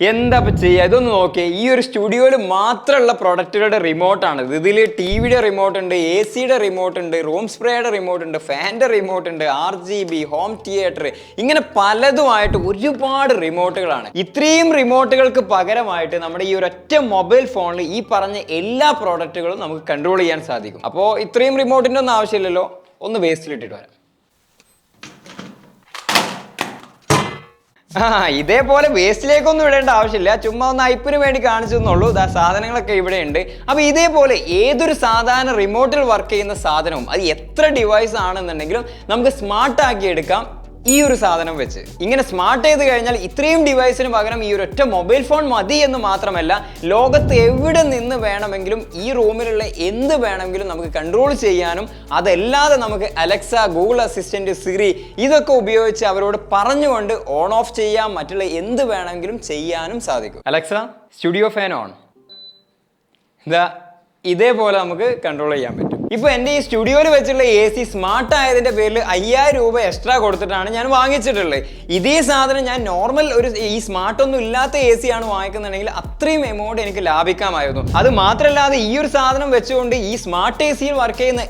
എന്താ ചെയ്യുക? ഇതൊന്ന് നോക്കിയേ. ഈ ഒരു സ്റ്റുഡിയോയിൽ മാത്രമുള്ള പ്രൊഡക്റ്റുകളുടെ റിമോട്ടാണ്. ഇതിൽ ടി വിയുടെ റിമോട്ട് ഉണ്ട്, എ സിയുടെ റിമോട്ട് ഉണ്ട്, റൂം സ്പ്രേയുടെ റിമോട്ട് ഉണ്ട്, ഫാൻ്റെ റിമോട്ട് ഉണ്ട്, RGB, ഹോം തിയേറ്റർ, ഇങ്ങനെ പലതുമായിട്ട് ഒരുപാട് റിമോട്ടുകളാണ്. ഇത്രയും റിമോട്ടുകൾക്ക് പകരമായിട്ട് നമ്മുടെ ഈ ഒരൊറ്റ മൊബൈൽ ഫോണിൽ ഈ പറഞ്ഞ എല്ലാ പ്രോഡക്റ്റുകളും നമുക്ക് കൺട്രോൾ ചെയ്യാൻ സാധിക്കും. അപ്പോൾ ഇത്രയും റിമോട്ടിൻ്റെ ഒന്നും ആവശ്യമില്ലല്ലോ. ഒന്ന് വേസ്റ്റിലിട്ടിട്ട് വരാം. ഇതേപോലെ വേസ്റ്റിലേക്കൊന്നും ഇടേണ്ട ആവശ്യമില്ല. ചുമ്മാ ഒന്ന് ഐപ്പിന് വേണ്ടി കാണിച്ചു എന്നുള്ളൂ. സാധനങ്ങളൊക്കെ ഇവിടെ ഉണ്ട്. അപ്പോൾ ഇതേപോലെ ഏതൊരു സാധാരണ റിമോട്ടിൽ വർക്ക് ചെയ്യുന്ന സാധനവും അത് എത്ര ഡിവൈസ് ആണെന്നുണ്ടെങ്കിലും നമുക്ക് സ്മാർട്ട് ആക്കി എടുക്കാം ഈ ഒരു സാധനം വെച്ച്. ഇങ്ങനെ സ്മാർട്ട് ചെയ്ത് കഴിഞ്ഞാൽ ഇത്രയും ഡിവൈസിന് പകരം ഈ ഒരു ഒറ്റ മൊബൈൽ ഫോൺ മതി എന്ന് മാത്രമല്ല, ലോകത്ത് എവിടെ നിന്ന് വേണമെങ്കിലും ഈ റൂമിലുള്ള എന്ത് വേണമെങ്കിലും നമുക്ക് കൺട്രോൾ ചെയ്യാനും, അതല്ലാതെ നമുക്ക് അലക്സ, ഗൂഗിൾ അസിസ്റ്റന്റ്, സിറി ഇതൊക്കെ ഉപയോഗിച്ച് അവരോട് പറഞ്ഞുകൊണ്ട് ഓൺ ഓഫ് ചെയ്യാം, മറ്റുള്ള എന്ത് വേണമെങ്കിലും ചെയ്യാനും സാധിക്കും. Alexa, studio fan on. ഇതേപോലെ നമുക്ക് കൺട്രോൾ ചെയ്യാൻ പറ്റും. ഇപ്പൊ എൻ്റെ ഈ സ്റ്റുഡിയോയിൽ വെച്ചുള്ള AC സ്മാർട്ട് ആയതിന്റെ പേരിൽ 5000 രൂപ എക്സ്ട്രാ കൊടുത്തിട്ടാണ് ഞാൻ വാങ്ങിച്ചിട്ടുള്ളത്. ഇതേ സാധനം ഞാൻ നോർമൽ ഈ സ്മാർട്ട് ഒന്നും ഇല്ലാത്ത AC ആണ് വാങ്ങിക്കുന്നുണ്ടെങ്കിൽ അത്രയും എമൗണ്ട് എനിക്ക് ലാഭിക്കാമായിരുന്നു. അത് മാത്രമല്ലാതെ ഈ ഒരു സാധനം വെച്ചുകൊണ്ട് ഈ സ്മാർട്ട് ACയിൽ വർക്ക് ചെയ്യുന്ന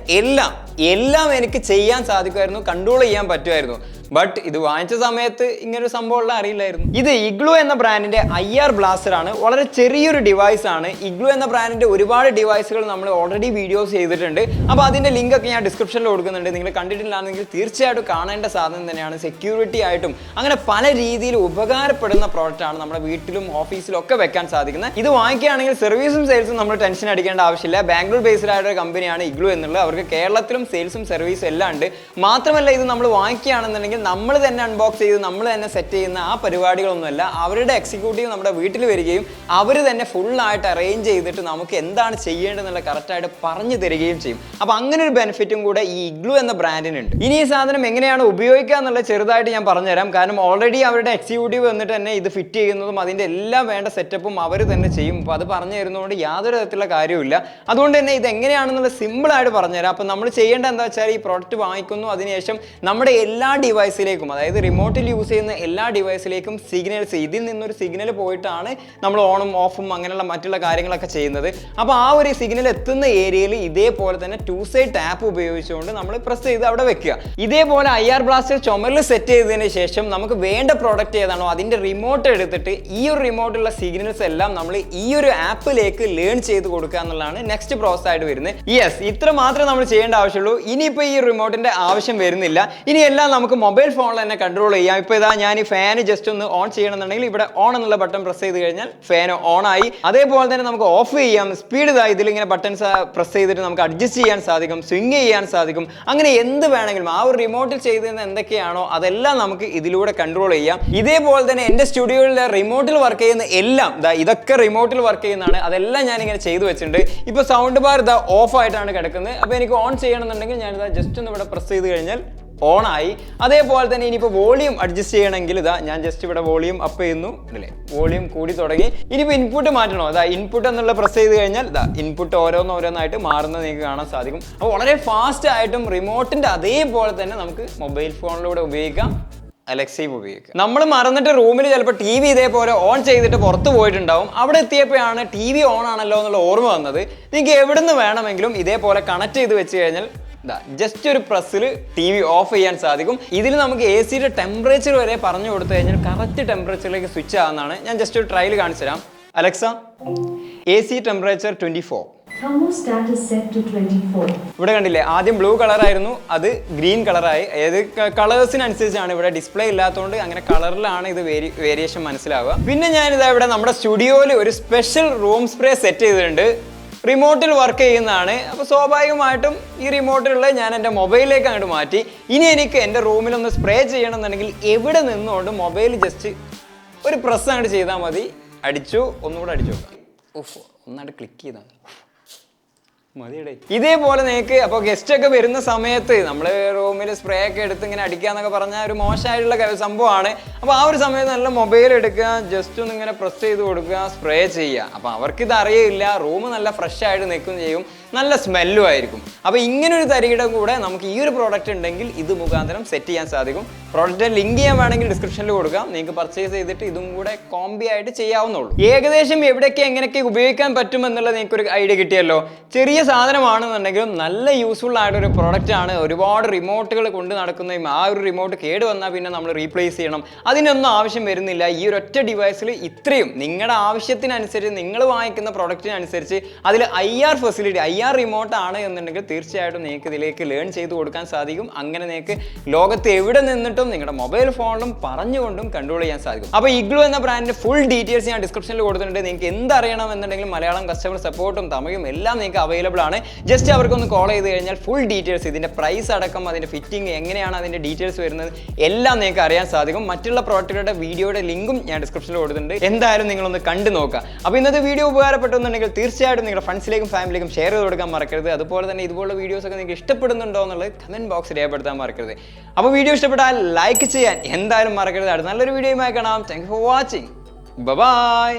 എല്ലാം എനിക്ക് ചെയ്യാൻ സാധിക്കുമായിരുന്നു, കൺട്രോൾ ചെയ്യാൻ പറ്റുമായിരുന്നു. ബട്ട് ഇത് വാങ്ങിച്ച സമയത്ത് ഇങ്ങനൊരു സംഭവമുള്ള അറിയില്ലായിരുന്നു. ഇത് ഇഗ്ലു എന്ന ബ്രാൻഡിന്റെ IR ബ്ലാസ്റ്റർ ആണ്. വളരെ ചെറിയൊരു ഡിവൈസ് ആണ്. ഇഗ്ലു എന്ന ബ്രാൻഡിന്റെ ഒരുപാട് ഡിവൈസുകൾ നമ്മൾ ഓൾറെഡി വീഡിയോസ് ചെയ്തിട്ടുണ്ട്. അപ്പോൾ അതിന്റെ ലിങ്ക് ഒക്കെ ഞാൻ ഡിസ്ക്രിപ്ഷനിൽ കൊടുക്കുന്നുണ്ട്. നിങ്ങൾ കണ്ടിട്ടില്ലാണെങ്കിൽ തീർച്ചയായിട്ടും കാണേണ്ട സാധനം തന്നെയാണ്. സെക്യൂരിറ്റി ആയിട്ടും അങ്ങനെ പല രീതിയിൽ ഉപകാരപ്പെടുന്ന പ്രോഡക്റ്റ് ആണ്. നമ്മുടെ വീട്ടിലും ഓഫീസിലും ഒക്കെ വെക്കാൻ സാധിക്കുന്നത്. ഇത് വാങ്ങിക്കുകയാണെങ്കിൽ സർവീസും സെയിൽസും നമ്മൾ ടെൻഷൻ അടിക്കേണ്ട ആവശ്യമില്ല. ബാംഗ്ലൂർ ബേസ്ഡ് ആയിട്ടുള്ള കമ്പനിയാണ് ഇഗ്ലു എന്നുള്ളത്. അവർക്ക് കേരളത്തിലും സെയിൽസും സർവീസും എല്ലാം ഉണ്ട്. മാത്രമല്ല ഇത് നമ്മൾ വാങ്ങിക്കുകയാണെന്നുണ്ടെങ്കിൽ നമ്മൾ തന്നെ അൺബോക്സ് ചെയ്ത് നമ്മൾ തന്നെ സെറ്റ് ചെയ്യുന്ന ആ പരിപാടികളൊന്നുമല്ല. അവരുടെ എക്സിക്യൂട്ടീവ് നമ്മുടെ വീട്ടിൽ വരികയും അവർ തന്നെ ഫുള്ളായിട്ട് അറേഞ്ച് ചെയ്തിട്ട് നമുക്ക് എന്താണ് ചെയ്യേണ്ടതെന്നുള്ള കറക്റ്റായിട്ട് പറഞ്ഞു തരികയും ചെയ്യും. അപ്പോൾ അങ്ങനെ ഒരു ബെനിഫിറ്റും കൂടെ ഈ ഇഗ്ലു എന്ന ബ്രാൻഡിനുണ്ട്. ഇനി ഈ സാധനം എങ്ങനെയാണ് ഉപയോഗിക്കുക എന്നുള്ളത് ചെറുതായിട്ട് ഞാൻ പറഞ്ഞുതരാം. കാരണം ഓൾറെഡി അവരുടെ എക്സിക്യൂട്ടീവ് വന്നിട്ട് തന്നെ ഇത് ഫിറ്റ് ചെയ്യുന്നതും അതിൻ്റെ എല്ലാം വേണ്ട സെറ്റപ്പും അവർ തന്നെ ചെയ്യും. അപ്പോൾ അത് പറഞ്ഞു തരുന്നതുകൊണ്ട് യാതൊരു തരത്തിലുള്ള കാര്യമില്ല. അതുകൊണ്ട് തന്നെ ഇത് എങ്ങനെയാണെന്നുള്ള സിമ്പിളായിട്ട് പറഞ്ഞുതരാം. അപ്പോൾ നമ്മൾ ചെയ്യേണ്ട എന്താ വെച്ചാൽ ഈ പ്രോഡക്റ്റ് വാങ്ങിക്കുന്നു, അതിനുശേഷം നമ്മുടെ എല്ലാ ഡിവൈസിലേക്കും, അതായത് റിമോട്ടിൽ യൂസ് ചെയ്യുന്ന എല്ലാ ഡിവൈസിലേക്കും സിഗ്നൽസ്, ഇതിൽ നിന്നൊരു സിഗ്നൽ പോയിട്ടാണ് നമ്മൾ ഓണും ഓഫും അങ്ങനെയുള്ള മറ്റുള്ള കാര്യങ്ങളൊക്കെ ചെയ്യുന്നത്. അപ്പോൾ ആ ഒരു സിഗ്നൽ എത്തുന്ന ഏരിയയിൽ ഇതേപോലെ തന്നെ 2 സൈഡ് ടാപ്പ് ഉപയോഗിച്ചുകൊണ്ട് നമ്മൾ പ്രസ് ചെയ്ത് അവിടെ വെക്കുക. ഇതേപോലെ IR ബ്ലാസ്റ്റർ ചുമരിൽ സെറ്റ് ചെയ്തതിന് ശേഷം നമുക്ക് വേണ്ട പ്രോഡക്റ്റ് ഏതാണോ അതിൻ്റെ റിമോട്ട് എടുത്തിട്ട് ഈ ഒരു റിമോട്ടുള്ള സിഗ്നൽസ് എല്ലാം നമ്മൾ ഈ ഒരു ആപ്പിലേക്ക് ലേൺ ചെയ്ത് കൊടുക്കുക എന്നുള്ളതാണ് നെക്സ്റ്റ് പ്രോസസ് ആയിട്ട് വരുന്നത്. യെസ്, ഇത്ര മാത്രമേ നമ്മൾ ചെയ്യേണ്ട ആവശ്യമുള്ളൂ. ഇനിയിപ്പോൾ ഈ റിമോട്ടിൻ്റെ ആവശ്യം വരുന്നില്ല. ഇനി എല്ലാം നമുക്ക് മൊബൈൽ ഫോണിൽ തന്നെ കൺട്രോൾ ചെയ്യാം. ഇപ്പോൾ ഇതാ ഞാൻ ഈ ഫാൻ ജസ്റ്റ് ഒന്ന് ഓൺ ചെയ്യണമെന്നുണ്ടെങ്കിൽ ഇവിടെ ഓൺ എന്നുള്ള ബട്ടൺ പ്രസ് ചെയ്ത് കഴിഞ്ഞാൽ ഫാൻ ഓൺ ആയി. അതേപോലെ തന്നെ നമുക്ക് ഓഫ് ചെയ്യാം. സ്പീഡ് ഇതാ ഇതിലിങ്ങനെ ബട്ടൺസ് പ്രസ് ചെയ്തിട്ട് നമുക്ക് അഡ്ജസ്റ്റ് ചെയ്യാൻ സാധിക്കും, സ്വിങ് ചെയ്യാൻ സാധിക്കും. അങ്ങനെ എന്ത് വേണമെങ്കിലും ആ ഒരു റിമോട്ടിൽ ചെയ്തിരുന്ന എന്തൊക്കെയാണോ അതെല്ലാം നമുക്ക് ഇതിലൂടെ കൺട്രോൾ ചെയ്യാം. ഇതേപോലെ തന്നെ എൻ്റെ സ്റ്റുഡിയോയിലെ റിമോട്ടിൽ വർക്ക് ചെയ്യുന്ന എല്ലാം ഇതൊക്കെ റിമോട്ടിൽ വർക്ക് ചെയ്യുന്നതാണ്. അതെല്ലാം ഞാനിങ്ങനെ ചെയ്തു വെച്ചിട്ടുണ്ട്. ഇപ്പോൾ സൗണ്ട് ബാർ ഇതാ ഓഫ് ആയിട്ടാണ് കിടക്കുന്നത്. അപ്പോൾ എനിക്ക് ഓൺ ചെയ്യണമെന്നുണ്ടെങ്കിൽ ഞാനിതാ ജസ്റ്റ് ഒന്ന് ഇവിടെ പ്രസ് ചെയ്ത് കഴിഞ്ഞാൽ ഓണായി. അതേപോലെ തന്നെ ഇനിയിപ്പോൾ വോളിയം അഡ്ജസ്റ്റ് ചെയ്യണമെങ്കിൽ ഞാൻ ജസ്റ്റ് ഇവിടെ വോളിയം അപ്പ് ചെയ്യുന്നു, അല്ലേ, വോളിയം കൂടി തുടങ്ങി. ഇനിയിപ്പോൾ ഇൻപുട്ട് മാറ്റണോ, ഇൻപുട്ട് എന്നുള്ള പ്രസ് ചെയ്ത് കഴിഞ്ഞാൽ ഇൻപുട്ട് ഓരോന്നോരോന്നായിട്ട് മാറുന്നത് നിങ്ങൾക്ക് കാണാൻ സാധിക്കും. അപ്പോൾ വളരെ ഫാസ്റ്റ് ആയിട്ടും റിമോട്ടിൻ്റെ അതേപോലെ തന്നെ നമുക്ക് മൊബൈൽ ഫോണിലൂടെ ഉപയോഗിക്കാം, അലക്സയും ഉപയോഗിക്കുക. നമ്മൾ മറന്നിട്ട് റൂമിൽ ചിലപ്പോൾ TV ഇതേപോലെ ഓൺ ചെയ്തിട്ട് പുറത്ത് പോയിട്ടുണ്ടാവും. അവിടെ എത്തിയപ്പോഴാണ് TV ഓൺ ആണല്ലോ എന്നുള്ള ഓർമ്മ വന്നത്. നിങ്ങൾക്ക് എവിടെ നിന്ന് വേണമെങ്കിലും ഇതേപോലെ കണക്ട് ചെയ്ത് വെച്ച് കഴിഞ്ഞാൽ ജസ്റ്റ് ഒരു പ്രസ്സിൽ TV ഓഫ് ചെയ്യാൻ സാധിക്കും. ഇതിൽ നമുക്ക് ACയുടെ ടെമ്പറേച്ചർ വരെ പറഞ്ഞു കൊടുത്തു കഴിഞ്ഞാൽ കറക്റ്റ് ടെമ്പറേച്ചറിലേക്ക് സ്വിച്ച് ആവുന്നതാണ്. ഞാൻ ജസ്റ്റ് ഒരു ട്രയൽ കാണിച്ചു തരാം. Alexa, AC temperature 24. ഇവിടെ കണ്ടില്ലേ, ആദ്യം ബ്ലൂ കളറായിരുന്നു, അത് ഗ്രീൻ കളറായി. ഏത് കളേഴ്സിനനുസരിച്ചാണ്, ഇവിടെ ഡിസ്പ്ലേ ഇല്ലാത്തതുകൊണ്ട് അങ്ങനെ കളറിലാണ് ഇത് വേരിയേഷൻ മനസ്സിലാവുക. പിന്നെ ഞാനിതാ ഇവിടെ നമ്മുടെ സ്റ്റുഡിയോയിൽ ഒരു സ്പെഷ്യൽ റൂം സ്പ്രേ സെറ്റ് ചെയ്തിട്ടുണ്ട്. റിമോട്ടിൽ വർക്ക് ചെയ്യുന്നതാണ്. അപ്പോൾ സ്വാഭാവികമായിട്ടും ഈ റിമോട്ടിലുള്ള ഞാൻ എൻ്റെ മൊബൈലിലേക്ക് അങ്ങോട്ട് മാറ്റി. ഇനി എനിക്ക് എൻ്റെ റൂമിലൊന്ന് സ്പ്രേ ചെയ്യണമെന്നുണ്ടെങ്കിൽ എവിടെ നിന്നുകൊണ്ട് മൊബൈൽ ജസ്റ്റ് ഒരു പ്രസ് അങ്ങോട്ട് ചെയ്താൽ മതി. അടിച്ചു, ഒന്നുകൂടെ അടിച്ചു നോക്കാം. ഒന്നായിട്ട് ക്ലിക്ക് ചെയ്താൽ മതിയുടെ. ഇതേപോലെ നിങ്ങൾക്ക് അപ്പോൾ ഗസ്റ്റ് ഒക്കെ വരുന്ന സമയത്ത് നമ്മൾ റൂമിൽ സ്പ്രേ ഒക്കെ എടുത്ത് ഇങ്ങനെ അടിക്കുക എന്നൊക്കെ പറഞ്ഞാൽ ഒരു മോശമായിട്ടുള്ള സംഭവമാണ്. അപ്പോൾ ആ ഒരു സമയത്ത് നല്ല മൊബൈൽ എടുക്കുക, ജസ്റ്റ് ഒന്ന് ഇങ്ങനെ പ്രസ് ചെയ്ത് കൊടുക്കുക, സ്പ്രേ ചെയ്യുക. അപ്പോൾ അവർക്കിത് അറിയില്ല, റൂം നല്ല ഫ്രഷ് ആയിട്ട് നിൽക്കുകയും ചെയ്യും. നല്ല സ്മെല്ലും ആയിരിക്കും. അപ്പോൾ ഇങ്ങനെ ഒരു തരികിട കൂടെ നമുക്ക് ഈ ഒരു പ്രോഡക്റ്റ് ഉണ്ടെങ്കിൽ ഇത് മുഖാന്തരം സെറ്റ് ചെയ്യാൻ സാധിക്കും. പ്രോഡക്റ്റ് ലിങ്ക് ചെയ്യാൻ വേണമെങ്കിൽ ഡിസ്ക്രിപ്ഷനിൽ കൊടുക്കാം. നിങ്ങൾക്ക് പർച്ചേസ് ചെയ്തിട്ട് ഇതും കൂടെ കോംബി ആയിട്ട് ചെയ്യാവുന്നുള്ളൂ. ഏകദേശം എവിടെയൊക്കെ എങ്ങനെയൊക്കെ ഉപയോഗിക്കാൻ പറ്റും എന്നുള്ളത് നിങ്ങൾക്കൊരു ഐഡിയ കിട്ടിയല്ലോ. ചെറിയ സാധനമാണെന്നുണ്ടെങ്കിലും നല്ല യൂസ്ഫുൾ ആയിട്ടൊരു പ്രോഡക്റ്റ് ആണ്. ഒരുപാട് റിമോട്ടുകൾ കൊണ്ട് നടക്കുന്നതും ആ ഒരു റിമോട്ട് കേട് വന്നാൽ പിന്നെ നമ്മൾ റീപ്ലേസ് ചെയ്യണം, അതിനൊന്നും ആവശ്യം വരുന്നില്ല. ഈ ഒരൊറ്റ ഡിവൈസിൽ ഇത്രയും നിങ്ങളുടെ ആവശ്യത്തിനനുസരിച്ച് നിങ്ങൾ വാങ്ങിക്കുന്ന പ്രൊഡക്റ്റിനനുസരിച്ച് അതിൽ IR ഫെസിലിറ്റി, IR റിമോട്ട് ആണ് എന്നുണ്ടെങ്കിൽ തീർച്ചയായിട്ടും നിങ്ങൾക്ക് ഇതിലേക്ക് ലേൺ ചെയ്ത് കൊടുക്കാൻ സാധിക്കും. അങ്ങനെ നിങ്ങൾക്ക് ലോകത്ത് എവിടെ നിന്നിട്ടും നിങ്ങളുടെ മൊബൈൽ ഫോണിലും പറഞ്ഞുകൊണ്ടും കൺട്രോൾ ചെയ്യാൻ സാധിക്കും. അപ്പോൾ ഇഗ്ലു എന്ന ബ്രാൻഡിന്റെ ഫുൾ ഡീറ്റെയിൽസ് ഞാൻ ഡിസ്ക്രിപ്ഷനിൽ കൊടുത്തിട്ടുണ്ട്. നിങ്ങൾക്ക് എന്തറിയണം എന്നുണ്ടെങ്കിൽ മലയാളം കസ്റ്റമർ സപ്പോർട്ടും തമിഴും എല്ലാം നിങ്ങൾക്ക് അവൈലബിൾ ആണ്. ജസ്റ്റ് അവർക്കൊന്ന് കോൾ ചെയ്ത് കഴിഞ്ഞാൽ ഫുൾ ഡീറ്റെയിൽസ്, ഇതിന്റെ പ്രൈസ് അടക്കം അതിന്റെ ഫിറ്റിംഗ് എങ്ങനെയാണ് അതിന്റെ ഡീറ്റെയിൽസ് വരുന്നത് എല്ലാം നിങ്ങൾക്ക് അറിയാൻ സാധിക്കും. മറ്റുള്ള പ്രോഡക്റ്റുകളുടെ വീഡിയോയുടെ ലിങ്കും ഞാൻ ഡിസ്ക്രിപ്ഷനിൽ കൊടുത്തിട്ടുണ്ട്. എന്തായാലും നിങ്ങളൊന്ന് കണ്ടു നോക്കുക. അപ്പോൾ ഇന്നത്തെ വീഡിയോ ഉപകാരപ്പെട്ടെന്നുണ്ടെങ്കിൽ തീർച്ചയായിട്ടും നിങ്ങളുടെ ഫ്രണ്ട്സിലേക്കും ഫാമിലിക്കും ഷെയർ ചെയ്ത് കൊടുക്കാൻ മറക്കരുത്. അതുപോലെ തന്നെ ഇതുപോലുള്ള വീഡിയോസ് ഒക്കെ നിങ്ങൾക്ക് ഇഷ്ടപ്പെടുന്നുണ്ടോ എന്നുള്ളത് കമന്റ് ബോക്സിൽ രേഖപ്പെടുത്താൻ മറക്കരുത്. അപ്പോൾ വീഡിയോ ഇഷ്ടപ്പെട്ടാൽ ലൈക്ക് ചെയ്യാൻ എന്തായാലും മറക്കരുത്. അടുത്ത നല്ലൊരു വീഡിയോയുമായി കാണാം. Thank you for watching. By.